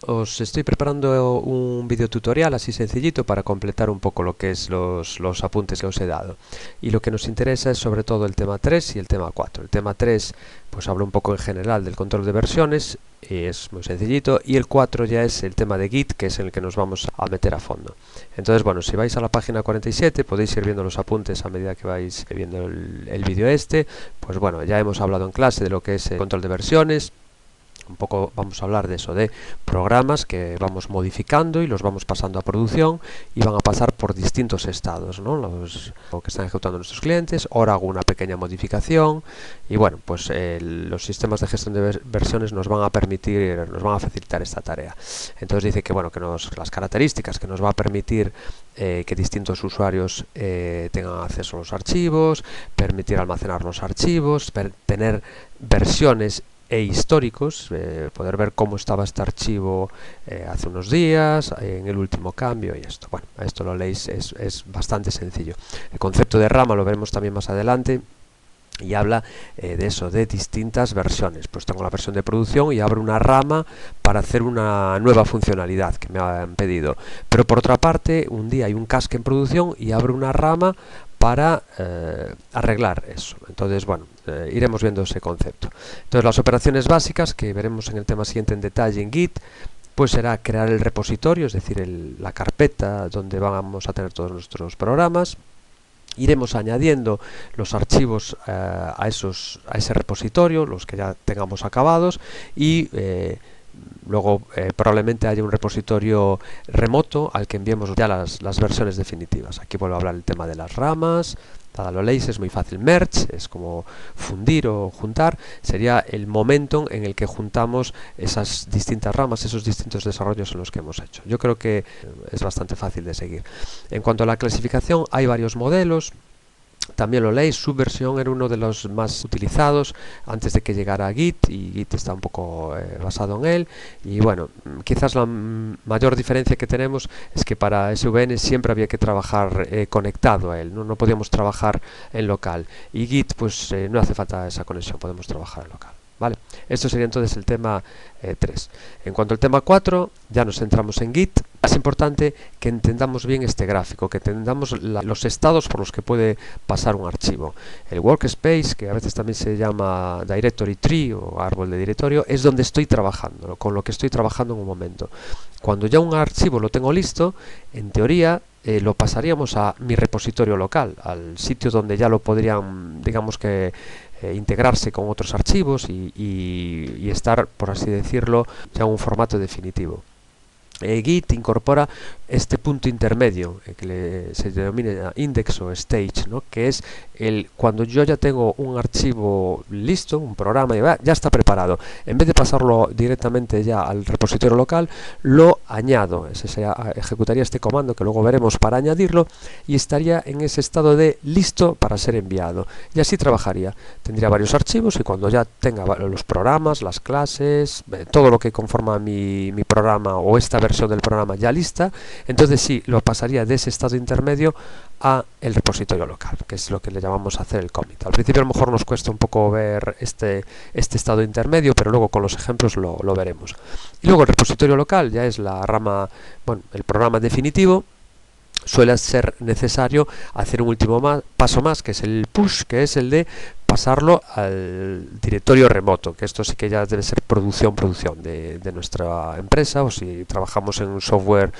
os estoy preparando un video tutorial así sencillito para completar un poco lo que es los apuntes que os he dado. Y lo que nos interesa es sobre todo el tema 3 y el tema 4. El tema 3 pues habla un poco en general del control de versiones, y es muy sencillito, y el 4 ya es el tema de Git, que es en el que nos vamos a meter a fondo. Entonces, bueno, si vais a la página 47 podéis ir viendo los apuntes a medida que vais viendo el vídeo este. Pues bueno, ya hemos hablado en clase de lo que es el control de versiones. Un poco vamos a hablar de eso, de programas que vamos modificando y los vamos pasando a producción y van a pasar por distintos estados, ¿no? Los que están ejecutando nuestros clientes. Ahora hago una pequeña modificación y bueno, pues los sistemas de gestión de versiones nos van a permitir, nos van a facilitar esta tarea. Entonces dice que bueno, que las características que nos va a permitir que distintos usuarios tengan acceso a los archivos, permitir almacenar los archivos, tener versiones e históricos, poder ver cómo estaba este archivo hace unos días, en el último cambio y esto. Bueno, esto lo leéis, es bastante sencillo. El concepto de rama lo veremos también más adelante y habla de eso, de distintas versiones. Pues tengo la versión de producción y abro una rama para hacer una nueva funcionalidad que me han pedido. Pero por otra parte, un día hay un casque en producción y abro una rama para arreglar eso. Entonces, bueno, iremos viendo ese concepto. Entonces, las operaciones básicas que veremos en el tema siguiente en detalle en Git, pues será crear el repositorio, es decir, la carpeta donde vamos a tener todos nuestros programas. Iremos añadiendo los archivos a ese repositorio, los que ya tengamos acabados, y luego probablemente haya un repositorio remoto al que enviemos ya las versiones definitivas. Aquí vuelvo a hablar del tema de las ramas. Nada, lo leéis, es muy fácil. Merge es como fundir o juntar. Sería el momento en el que juntamos esas distintas ramas, esos distintos desarrollos en los que hemos hecho. Yo creo que es bastante fácil de seguir. En cuanto a la clasificación, hay varios modelos. También lo leéis, Subversion era uno de los más utilizados antes de que llegara a Git, y Git está un poco basado en él. Y bueno, quizás la mayor diferencia que tenemos es que para SVN siempre había que trabajar conectado a él, no podíamos trabajar en local, y Git pues no hace falta esa conexión, podemos trabajar en local. ¿Vale? Esto sería entonces el tema 3. En cuanto al tema 4, ya nos centramos en Git. Es importante que entendamos bien este gráfico, que entendamos los estados por los que puede pasar un archivo. El workspace, que a veces también se llama directory tree o árbol de directorio, es donde estoy trabajando, con lo que estoy trabajando en un momento. Cuando ya un archivo lo tengo listo, en teoría lo pasaríamos a mi repositorio local, al sitio donde ya lo podrían, digamos que, integrarse con otros archivos y estar, por así decirlo, ya en un formato definitivo. Git incorpora este punto intermedio que se denomina index o stage, ¿no? Que es cuando yo ya tengo un archivo listo, un programa, ya está preparado. En vez de pasarlo directamente ya al repositorio local, lo añado. Se ejecutaría este comando que luego veremos para añadirlo y estaría en ese estado de listo para ser enviado. Y así trabajaría. Tendría varios archivos y cuando ya tenga los programas, las clases, todo lo que conforma mi programa o esta versión del programa ya lista, entonces sí, lo pasaría de ese estado intermedio a el repositorio local, que es lo que le llamamos hacer el commit. Al principio a lo mejor nos cuesta un poco ver este estado intermedio, pero luego con los ejemplos lo veremos. Y luego el repositorio local ya es la rama, bueno, el programa definitivo. Suele ser necesario hacer un último paso más, que es el push, que es el de pasarlo al directorio remoto, que esto sí que ya debe ser producción de nuestra empresa, o si trabajamos en un software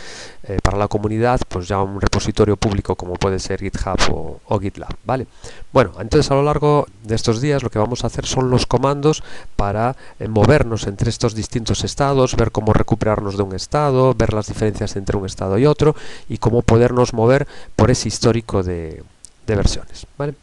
para la comunidad, pues ya un repositorio público como puede ser GitHub o GitLab, ¿vale? Bueno, entonces a lo largo de estos días lo que vamos a hacer son los comandos para movernos entre estos distintos estados, ver cómo recuperarnos de un estado, ver las diferencias entre un estado y otro y cómo podernos mover por ese histórico de versiones, ¿vale?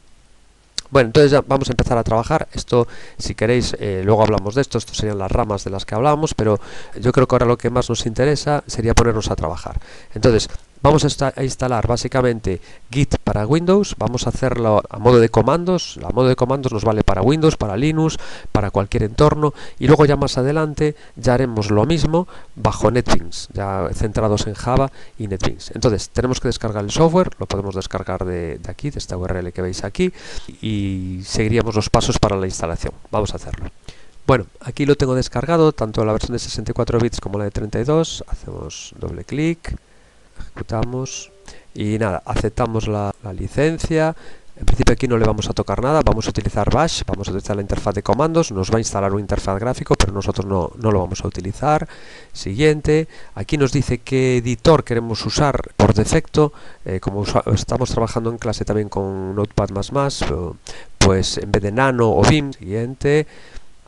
Bueno, entonces ya vamos a empezar a trabajar. Esto, si queréis, luego hablamos de esto. Estos serían las ramas de las que hablamos, pero yo creo que ahora lo que más nos interesa sería ponernos a trabajar. Entonces, vamos a instalar básicamente Git para Windows. Vamos a hacerlo a modo de comandos. A modo de comandos nos vale para Windows, para Linux, para cualquier entorno. Y luego ya más adelante ya haremos lo mismo bajo NetBeans, ya centrados en Java y NetBeans. Entonces, tenemos que descargar el software. Lo podemos descargar de aquí, de esta URL que veis aquí. Y seguiríamos los pasos para la instalación. Vamos a hacerlo. Bueno, aquí lo tengo descargado, tanto la versión de 64 bits como la de 32. Hacemos doble clic, ejecutamos y nada, aceptamos la licencia. En principio aquí no le vamos a tocar nada, vamos a utilizar Bash, vamos a utilizar la interfaz de comandos, nos va a instalar un interfaz gráfico, pero nosotros no lo vamos a utilizar. Siguiente, aquí nos dice qué editor queremos usar por defecto, como estamos trabajando en clase también con Notepad++, pues en vez de Nano o Vim. Siguiente,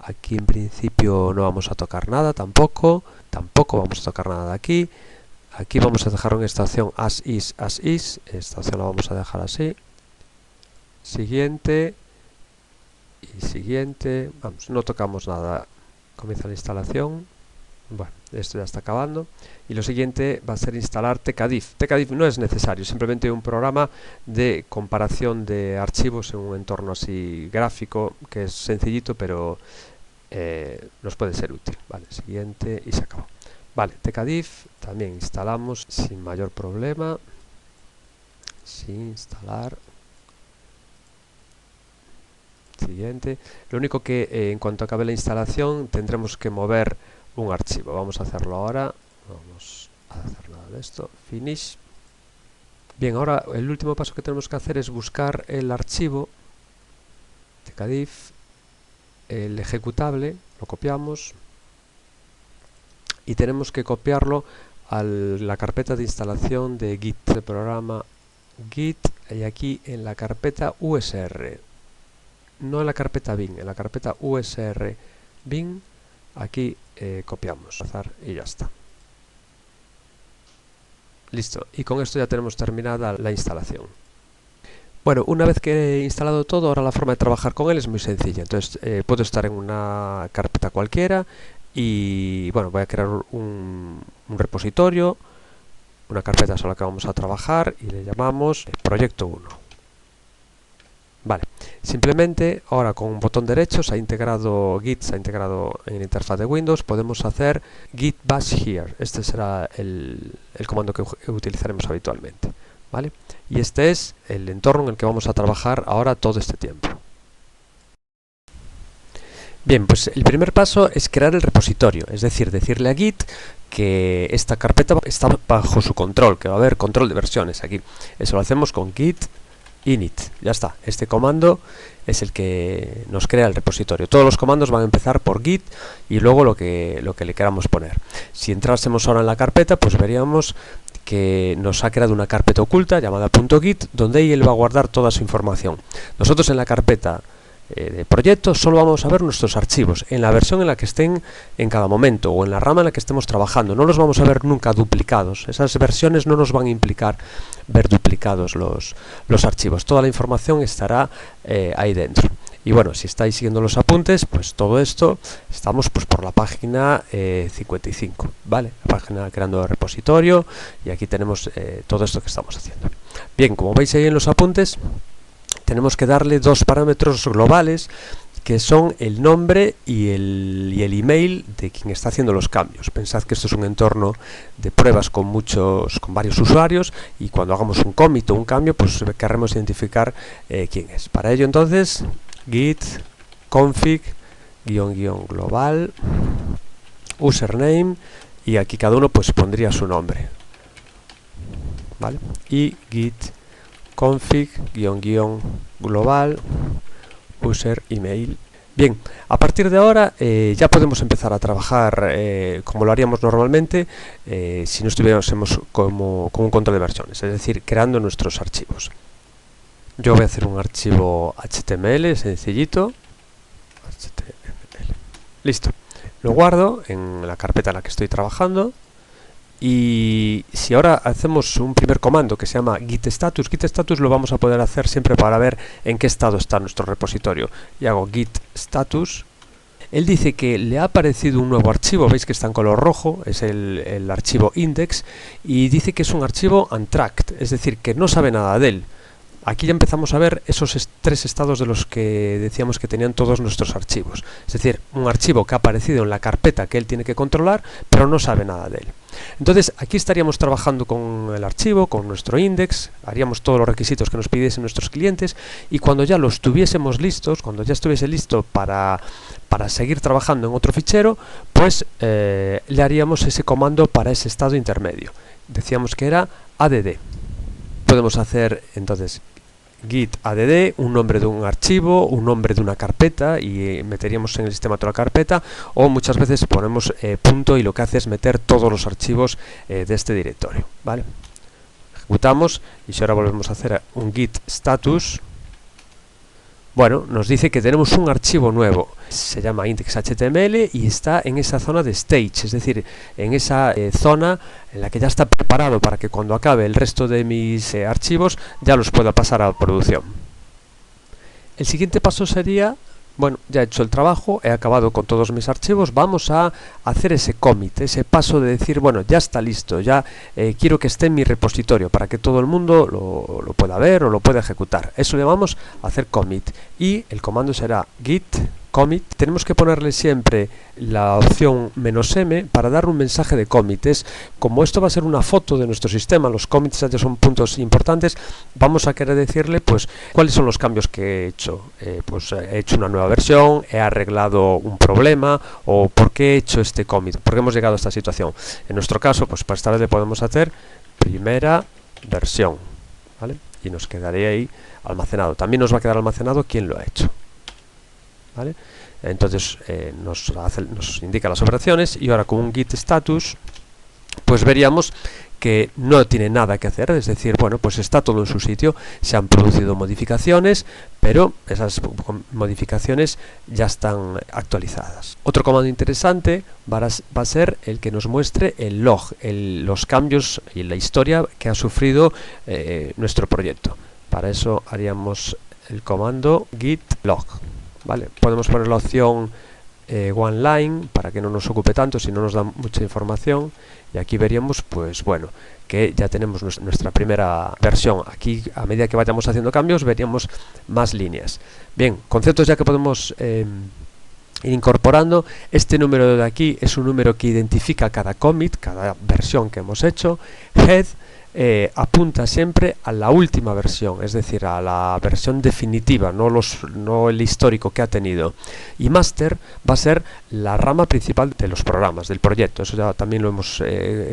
aquí en principio no vamos a tocar nada tampoco vamos a tocar nada de aquí. Aquí vamos a dejar en esta opción as is, esta opción la vamos a dejar así. Siguiente y siguiente, vamos, no tocamos nada, comienza la instalación. Bueno, esto ya está acabando y lo siguiente va a ser instalar Tcadif. Tcadif no es necesario, simplemente un programa de comparación de archivos en un entorno así gráfico que es sencillito, pero nos puede ser útil. Vale, siguiente y se acabó. Vale, Tcadif también instalamos sin mayor problema. Sí, instalar. Siguiente. Lo único que en cuanto acabe la instalación tendremos que mover un archivo. Vamos a hacerlo ahora. Vamos a hacer nada de esto. Finish. Bien, ahora el último paso que tenemos que hacer es buscar el archivo Tcadif, el ejecutable, lo copiamos y tenemos que copiarlo a la carpeta de instalación de Git, del programa Git, y aquí en la carpeta USR. No en la carpeta bin, en la carpeta USR bin, aquí copiamos y ya está. Listo, y con esto ya tenemos terminada la instalación. Bueno, una vez que he instalado todo, ahora la forma de trabajar con él es muy sencilla. Entonces puedo estar en una carpeta cualquiera y bueno, voy a crear un repositorio, una carpeta sobre la que vamos a trabajar y le llamamos proyecto 1. Vale, simplemente ahora con un botón derecho se ha integrado Git, se ha integrado en la interfaz de Windows, podemos hacer git bash here. Este será el comando que utilizaremos habitualmente, ¿vale? Y este es el entorno en el que vamos a trabajar ahora todo este tiempo. Bien, pues el primer paso es crear el repositorio, es decir, decirle a Git que esta carpeta está bajo su control, que va a haber control de versiones aquí. Eso lo hacemos con git init, ya está. Este comando es el que nos crea el repositorio. Todos los comandos van a empezar por git y luego lo que le queramos poner. Si entrásemos ahora en la carpeta, pues veríamos que nos ha creado una carpeta oculta llamada .git, donde él va a guardar toda su información. Nosotros en la carpeta de proyecto solo vamos a ver nuestros archivos en la versión en la que estén en cada momento o en la rama en la que estemos trabajando. No los vamos a ver nunca duplicados. Esas versiones no nos van a implicar ver duplicados los archivos. Toda la información estará ahí dentro. Y bueno, si estáis siguiendo los apuntes, pues todo esto estamos pues por la página 55, ¿vale? La página creando el repositorio, y aquí tenemos todo esto que estamos haciendo. Bien, como veis ahí en los apuntes, tenemos que darle dos parámetros globales que son el nombre y el email de quien está haciendo los cambios. Pensad que esto es un entorno de pruebas con varios usuarios, y cuando hagamos un commit o un cambio, pues querremos identificar quién es. Para ello entonces git config --global username, y aquí cada uno pues pondría su nombre, ¿vale? Y git config --global user email. Bien, a partir de ahora ya podemos empezar a trabajar como lo haríamos normalmente si no estuviéramos como un control de versiones, es decir, creando nuestros archivos. Yo voy a hacer un archivo HTML sencillito. HTML. Listo. Lo guardo en la carpeta en la que estoy trabajando. Y si ahora hacemos un primer comando que se llama git status lo vamos a poder hacer siempre para ver en qué estado está nuestro repositorio. Y hago git status. Él dice que le ha aparecido un nuevo archivo, veis que está en color rojo, es el archivo index, y dice que es un archivo untracked, es decir, que no sabe nada de él. Aquí ya empezamos a ver esos tres estados de los que decíamos que tenían todos nuestros archivos. Es decir, un archivo que ha aparecido en la carpeta que él tiene que controlar, pero no sabe nada de él. Entonces, aquí estaríamos trabajando con el archivo, con nuestro index, haríamos todos los requisitos que nos pidiesen nuestros clientes, y cuando ya los tuviésemos listos, cuando ya estuviese listo para seguir trabajando en otro fichero, pues le haríamos ese comando para ese estado intermedio. Decíamos que era add. Podemos hacer entonces git add, un nombre de un archivo, un nombre de una carpeta, y meteríamos en el sistema toda la carpeta, o muchas veces ponemos punto y lo que hace es meter todos los archivos de este directorio, ¿vale? Ejecutamos, y si ahora volvemos a hacer un git status, bueno, nos dice que tenemos un archivo nuevo, se llama index.html y está en esa zona de stage, es decir, en esa zona en la que ya está preparado para que cuando acabe el resto de mis archivos ya los pueda pasar a producción. El siguiente paso sería, bueno, ya he hecho el trabajo, he acabado con todos mis archivos, vamos a hacer ese commit, ese paso de decir, bueno, ya está listo, ya quiero que esté en mi repositorio para que todo el mundo lo pueda ver o lo pueda ejecutar. Eso le vamos a hacer commit, y el comando será git commit. Tenemos que ponerle siempre la opción "-m" para dar un mensaje de commit. Como esto va a ser una foto de nuestro sistema, los commits ya son puntos importantes, vamos a querer decirle pues cuáles son los cambios que he hecho. Pues he hecho una nueva versión, he arreglado un problema, o por qué he hecho este commit, por qué hemos llegado a esta situación. En nuestro caso, pues para esta vez le podemos hacer primera versión, ¿vale? Y nos quedaría ahí almacenado. También nos va a quedar almacenado quién lo ha hecho, ¿vale? Entonces nos indica las operaciones, y ahora con un git status pues veríamos que no tiene nada que hacer, es decir, bueno, pues está todo en su sitio, se han producido modificaciones, pero esas modificaciones ya están actualizadas. Otro comando interesante va a ser el que nos muestre el log, los cambios y la historia que ha sufrido nuestro proyecto. Para eso haríamos el comando git log, ¿vale? Podemos poner la opción one line para que no nos ocupe tanto si no nos da mucha información, y aquí veríamos pues bueno que ya tenemos nuestra primera versión. Aquí, a medida que vayamos haciendo cambios, veríamos más líneas. Bien, conceptos ya que podemos ir incorporando. Este número de aquí es un número que identifica cada commit, cada versión que hemos hecho. Head apunta siempre a la última versión, es decir, a la versión definitiva, no el histórico que ha tenido. Y master va a ser la rama principal de los programas, del proyecto. Eso ya también lo hemos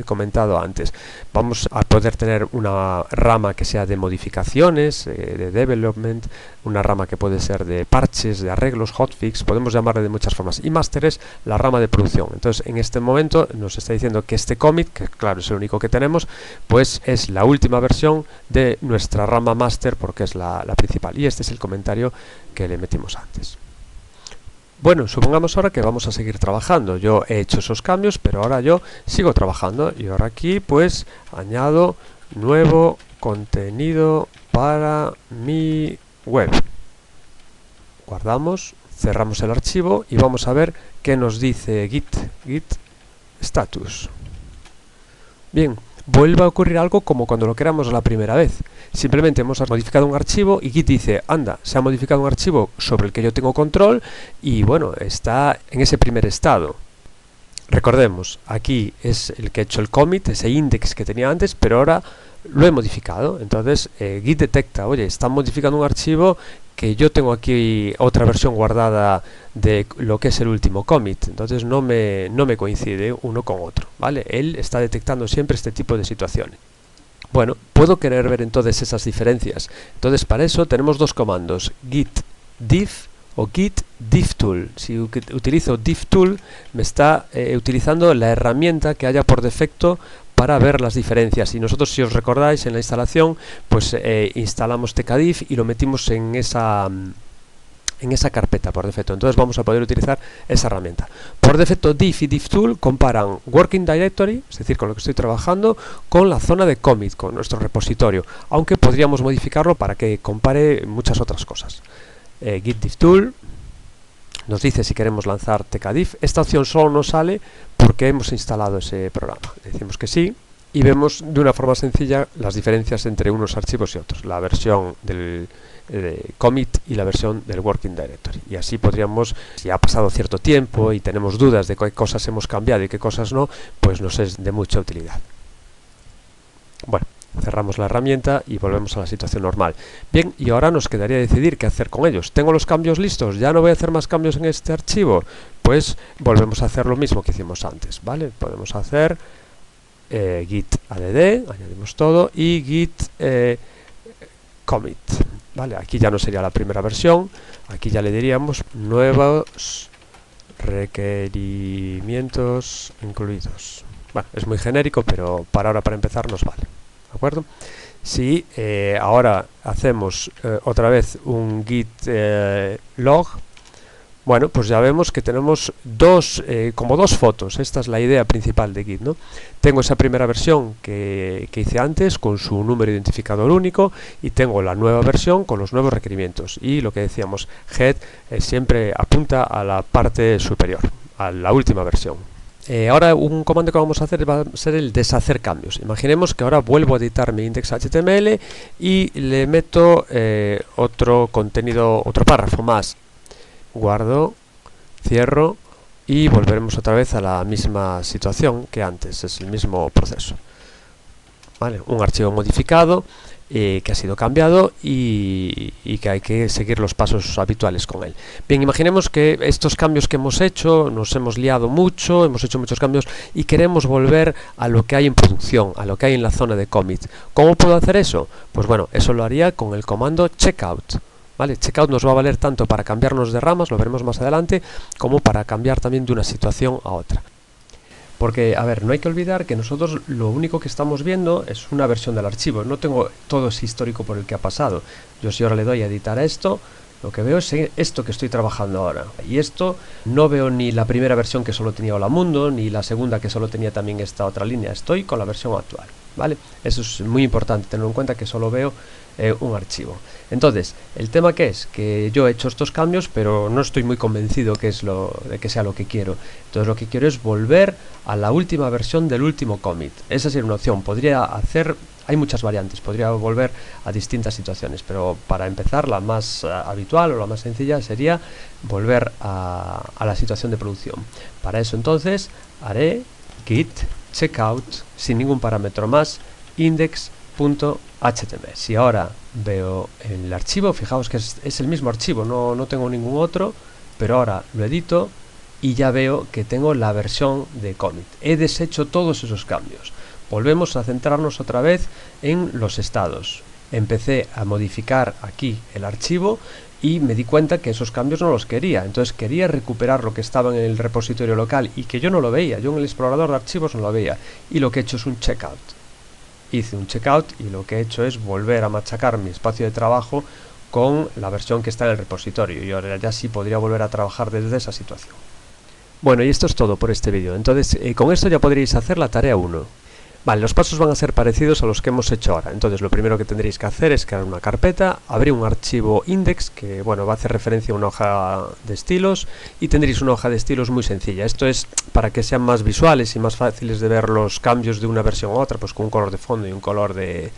comentado antes. Vamos a poder tener una rama que sea de modificaciones, de development, una rama que puede ser de parches, de arreglos, hotfix, podemos llamarle de muchas formas. Y master es la rama de producción. Entonces, en este momento nos está diciendo que este commit, que claro es el único que tenemos, pues es la última versión de nuestra rama master, porque es la principal. Y este es el comentario que le metimos antes. Bueno, supongamos ahora que vamos a seguir trabajando. Yo he hecho esos cambios, pero ahora yo sigo trabajando, y ahora aquí pues añado nuevo contenido para mi web. Guardamos, cerramos el archivo y vamos a ver qué nos dice git status. Bien, vuelve a ocurrir algo como cuando lo creamos la primera vez. Simplemente hemos modificado un archivo y Git dice, anda, se ha modificado un archivo sobre el que yo tengo control, y bueno, está en ese primer estado. Recordemos, aquí es el que ha hecho el commit, ese index que tenía antes, pero ahora lo he modificado. Entonces Git detecta, oye, está modificando un archivo que yo tengo aquí otra versión guardada de lo que es el último commit, entonces no me coincide uno con otro, ¿vale? Él está detectando siempre este tipo de situaciones. Bueno, puedo querer ver entonces esas diferencias. Entonces para eso tenemos dos comandos, git diff o git difftool. Si utilizo difftool, me está utilizando la herramienta que haya por defecto para ver las diferencias, y nosotros, si os recordáis, en la instalación pues instalamos tcdiff y lo metimos en esa carpeta por defecto. Entonces vamos a poder utilizar esa herramienta. Por defecto, diff y difftool comparan working directory, es decir, con lo que estoy trabajando, con la zona de commit, con nuestro repositorio, aunque podríamos modificarlo para que compare muchas otras cosas. Git difftool nos dice si queremos lanzar tcdiff. Esta opción solo nos sale porque hemos instalado ese programa. Le decimos que sí, y vemos de una forma sencilla las diferencias entre unos archivos y otros, la versión del commit y la versión del working directory. Y así podríamos, si ha pasado cierto tiempo y tenemos dudas de qué cosas hemos cambiado y qué cosas no, pues nos es de mucha utilidad. Bueno, cerramos la herramienta y volvemos a la situación normal. Bien, y ahora nos quedaría decidir qué hacer con ellos. ¿Tengo los cambios listos? ¿Ya no voy a hacer más cambios en este archivo? Pues volvemos a hacer lo mismo que hicimos antes, ¿vale? Podemos hacer git add, añadimos todo, y git commit, ¿vale? Aquí ya no sería la primera versión, aquí ya le diríamos nuevos requerimientos incluidos. Bueno, es muy genérico, pero ahora para empezar nos vale, ¿de acuerdo? Si ahora hacemos otra vez un git log, bueno, pues ya vemos que tenemos como dos fotos. Esta es la idea principal de Git, ¿no? Tengo esa primera versión que hice antes con su número identificador único y tengo la nueva versión con los nuevos requerimientos. Y lo que decíamos, head siempre apunta a la parte superior, a la última versión. Ahora un comando que vamos a hacer va a ser el deshacer cambios. Imaginemos que ahora vuelvo a editar mi index.html y le meto otro contenido, otro párrafo más. Guardo, cierro y volveremos otra vez a la misma situación que antes, es el mismo proceso. ¿Vale? Un archivo modificado que ha sido cambiado y que hay que seguir los pasos habituales con él. Bien, imaginemos que estos cambios que hemos hecho, nos hemos liado mucho, hemos hecho muchos cambios y queremos volver a lo que hay en producción, a lo que hay en la zona de commit. ¿Cómo puedo hacer eso? Pues bueno, eso lo haría con el comando checkout. ¿Vale? Checkout nos va a valer tanto para cambiarnos de ramas, lo veremos más adelante, como para cambiar también de una situación a otra. Porque, a ver, no hay que olvidar que nosotros lo único que estamos viendo es una versión del archivo. No tengo todo ese histórico por el que ha pasado. Yo si ahora le doy a editar a esto, lo que veo es esto que estoy trabajando ahora. Y esto no veo ni la primera versión que solo tenía Hola Mundo, ni la segunda que solo tenía también esta otra línea. Estoy con la versión actual, ¿vale? Eso es muy importante, tener en cuenta que solo veo un archivo. Entonces, el tema que es que yo he hecho estos cambios, pero no estoy muy convencido de que sea lo que quiero. Entonces lo que quiero es volver a la última versión del último commit. Esa sería una opción. Podría hacer, hay muchas variantes, podría volver a distintas situaciones, pero para empezar la más habitual o la más sencilla sería volver a la situación de producción. Para eso entonces haré git checkout sin ningún parámetro más index.html. Si ahora veo el archivo, fijaos que es el mismo archivo, no tengo ningún otro, pero ahora lo edito y ya veo que tengo la versión de commit. He deshecho todos esos cambios. Volvemos a centrarnos otra vez en los estados. Empecé a modificar aquí el archivo y me di cuenta que esos cambios no los quería. Entonces quería recuperar lo que estaba en el repositorio local y que yo no lo veía. Yo en el explorador de archivos no lo veía. Y lo que he hecho es un checkout. Hice un checkout y lo que he hecho es volver a machacar mi espacio de trabajo con la versión que está en el repositorio. Y ahora ya sí podría volver a trabajar desde esa situación. Bueno, y esto es todo por este vídeo. Entonces, con esto ya podréis hacer la tarea 1. Vale, los pasos van a ser parecidos a los que hemos hecho ahora. Entonces lo primero que tendréis que hacer es crear una carpeta, abrir un archivo index que bueno, va a hacer referencia a una hoja de estilos y tendréis una hoja de estilos muy sencilla. Esto es para que sean más visuales y más fáciles de ver los cambios de una versión a otra, pues con un color de fondo y un color de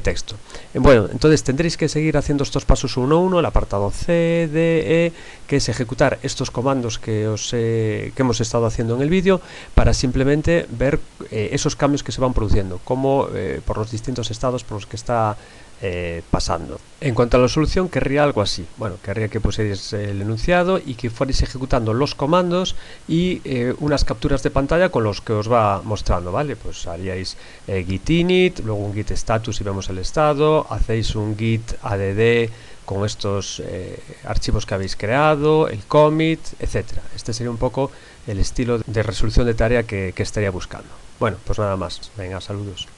texto. Bueno, entonces tendréis que seguir haciendo estos pasos uno a uno, el apartado C, D, E, que es ejecutar estos comandos que hemos estado haciendo en el vídeo para simplemente ver esos cambios que se van produciendo, como por los distintos estados por los que está pasando. En cuanto a la solución, querría algo así. Bueno, querría que pusierais el enunciado y que fuerais ejecutando los comandos y unas capturas de pantalla con los que os va mostrando, ¿vale? Pues haríais git init, luego un git status y vemos el estado, hacéis un git add con estos archivos que habéis creado, el commit, etcétera. Este sería un poco el estilo de resolución de tarea que estaría buscando. Bueno, pues nada más. Venga, saludos.